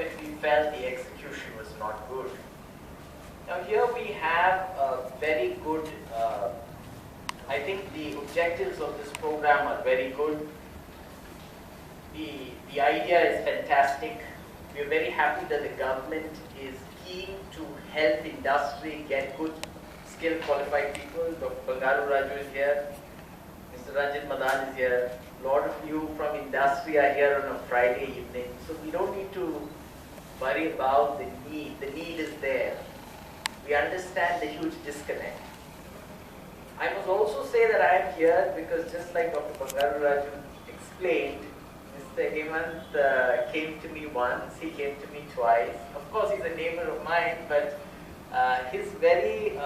when we felt the execution was not good. Now here we have a very good, I think the objectives of this program are very good. The idea is fantastic. We are very happy that the government is keen to help industry get good, skilled, qualified people. Dr. Bangaru Raju is here. Mr. Ranjit Madan is here. A lot of you from industry are here on a Friday evening. So we don't need to worry about the need. The need is there. We understand the huge disconnect. I must also say that I am here because just like Dr. Bangaru Raju explained, Mr. Hemant came to me once, he came to me twice. Of course, he's a neighbor of mine, but his very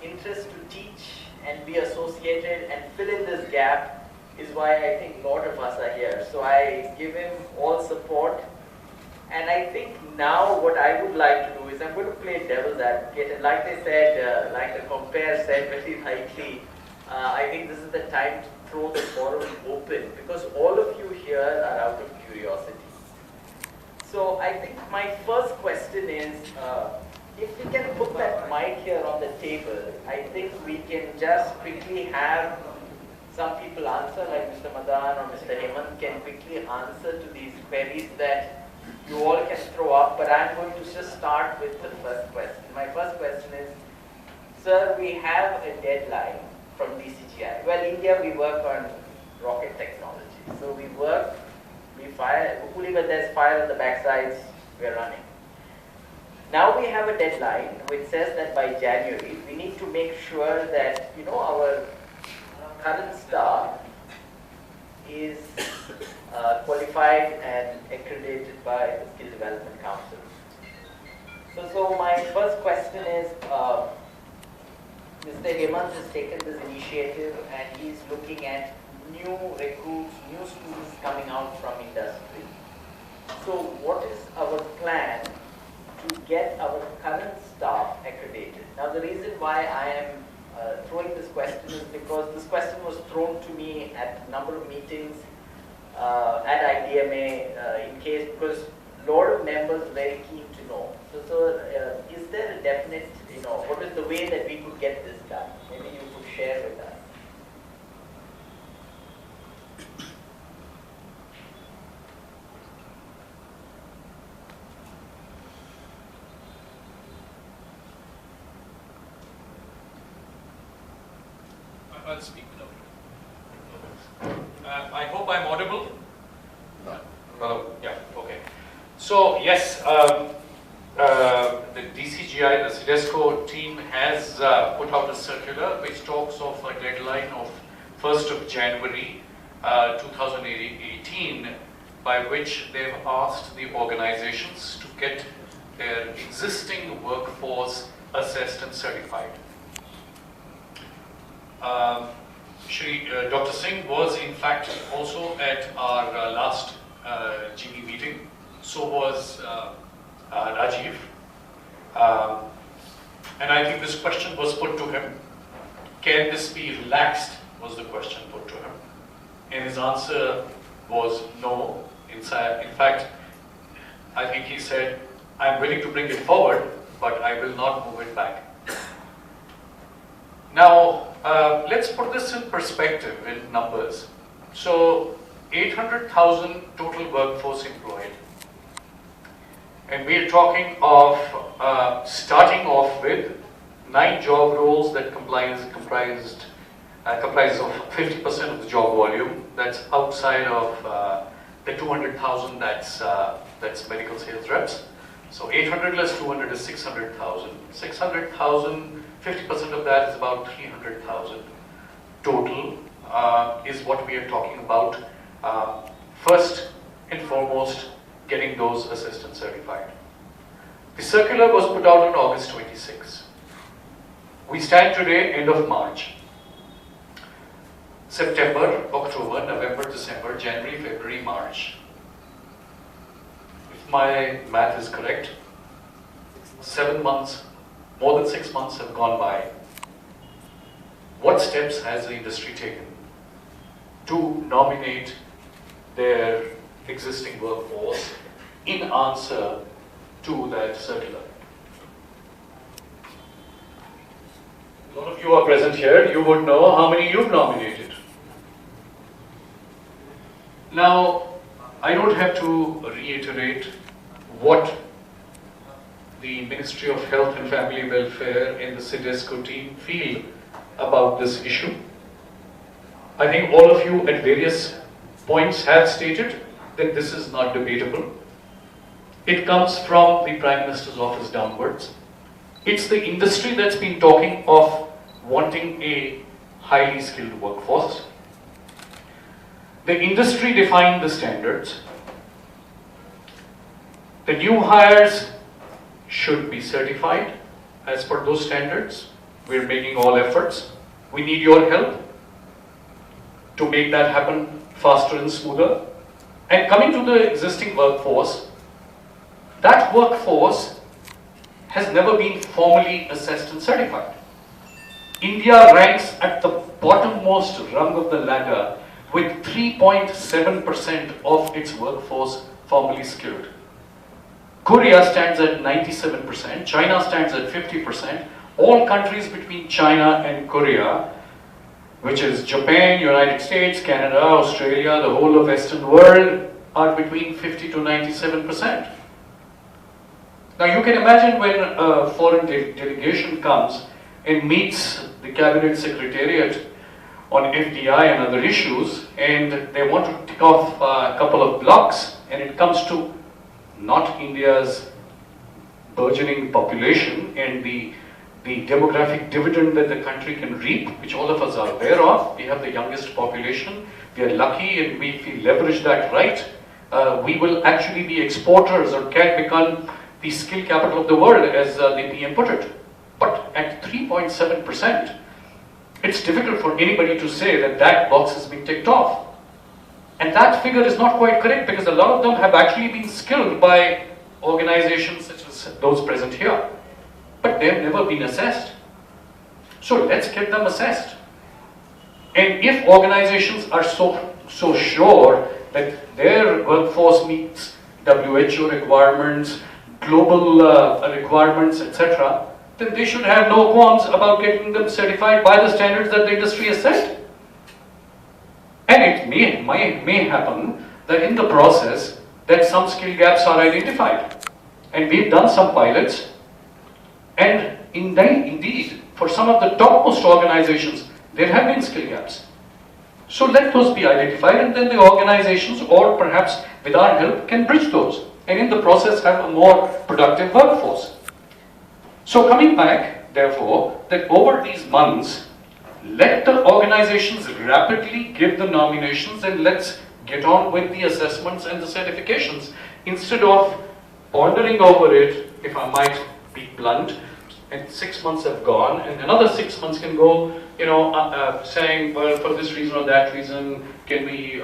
interest to teach and be associated and fill in this gap is why I think a lot of us are here. So I give him all support. And I think now what I would like to do is I'm going to play devil's advocate. And like they said, like the compare said very rightly, I think this is the time to throw the forum open because all of you here are out of curiosity. So I think my first question is, if we can put that mic here on the table, I think we can just quickly have some people answer, like Mr. Madan or Mr. Hemant can quickly answer to these queries that you all can throw up, but I'm going to just start with the first question. My first question is, sir, we have a deadline from DCGI. Well, India, we work on rocket technology. So we work, we fire, hopefully when there's fire on the backsides, we're running. Now we have a deadline which says that by January, we need to make sure that, you know, our current staff is qualified and accredited by the Skill Development Council. So my first question is, Mr. Hemant has taken this initiative and he's looking at new recruits, new students coming out from industry. So what is our plan to get our current staff accredited? Now the reason why I am throwing this question is because this question was thrown to me at a number of meetings at IDMA in case, because a lot of members are very keen to know. So is there a definite, you know, what is the way that we could get this done? Maybe you could share with us. I'll speak now. I hope I'm audible. Hello. Yeah. Okay. So yes, the DCGI, the CDESCO team has put out a circular which talks of a deadline of 1st of January 2018, by which they've asked the organizations to get their existing workforce assessed and certified. Dr. Singh was in fact also at our last GB meeting. So was Rajiv. And I think this question was put to him. Can this be relaxed, was the question put to him. And his answer was no. In fact, I think he said, I'm willing to bring it forward, but I will not move it back. Now, let's put this in perspective in numbers. So, 800,000 total workforce employed. And we're talking of starting off with 9 job roles that comprises of 50% of the job volume. That's outside of the 200,000 that's medical sales reps. So 800 less 200 is 600,000. 600,000, 50% of that is about 300,000 total is what we are talking about. First and foremost, getting those assistants certified. The circular was put out on August 26. We stand today, end of March. September, October, November, December, January, February, March. If my math is correct, 7 months, more than 6 months have gone by. What steps has the industry taken to nominate their existing workforce in answer to that circular. A lot of you are present here, you would know how many you've nominated. Now, I don't have to reiterate what the Ministry of Health and Family Welfare and the CIDESCO team feel about this issue. I think all of you at various points have stated that this is not debatable. It comes from the Prime Minister's office downwards. It's the industry that's been talking of wanting a highly skilled workforce. The industry defined the standards. The new hires should be certified as per those standards. We're making all efforts. We need your help to make that happen faster and smoother. And coming to the existing workforce, that workforce has never been formally assessed and certified. India ranks at the bottommost rung of the ladder with 3.7% of its workforce formally skilled. Korea stands at 97%, China stands at 50%. All countries between China and Korea, which is Japan, United States, Canada, Australia, the whole of Western world, are between 50 to 97%. Now you can imagine when a foreign delegation comes and meets the Cabinet Secretariat on FDI and other issues, and they want to tick off a couple of blocks, and it comes to not India's burgeoning population and the demographic dividend that the country can reap, which all of us are aware of. We have the youngest population. We are lucky, and if we leverage that right, we will actually be exporters or can become the skill capital of the world, as the PM put it. But at 3.7%, it's difficult for anybody to say that that box has been ticked off. And that figure is not quite correct, because a lot of them have actually been skilled by organizations such as those present here. But they've never been assessed. So let's get them assessed. And if organizations are so sure that their workforce meets WHO requirements, global requirements, etc., then they should have no qualms about getting them certified by the standards that the industry has set. And it may happen that in the process that some skill gaps are identified. And we've done some pilots, and indeed, for some of the topmost organizations, there have been skill gaps. So let those be identified, and then the organizations, or perhaps with our help, can bridge those, and in the process have a more productive workforce. So coming back, therefore, that over these months, let the organizations rapidly give the nominations, and let's get on with the assessments and the certifications, instead of pondering over it, if I might be blunt, and 6 months have gone, and another 6 months can go, saying, well, for this reason or that reason, can we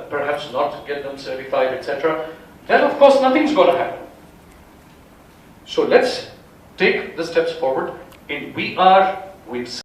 perhaps not get them certified, etc. Then, of course, nothing's going to happen. So let's take the steps forward, and we are with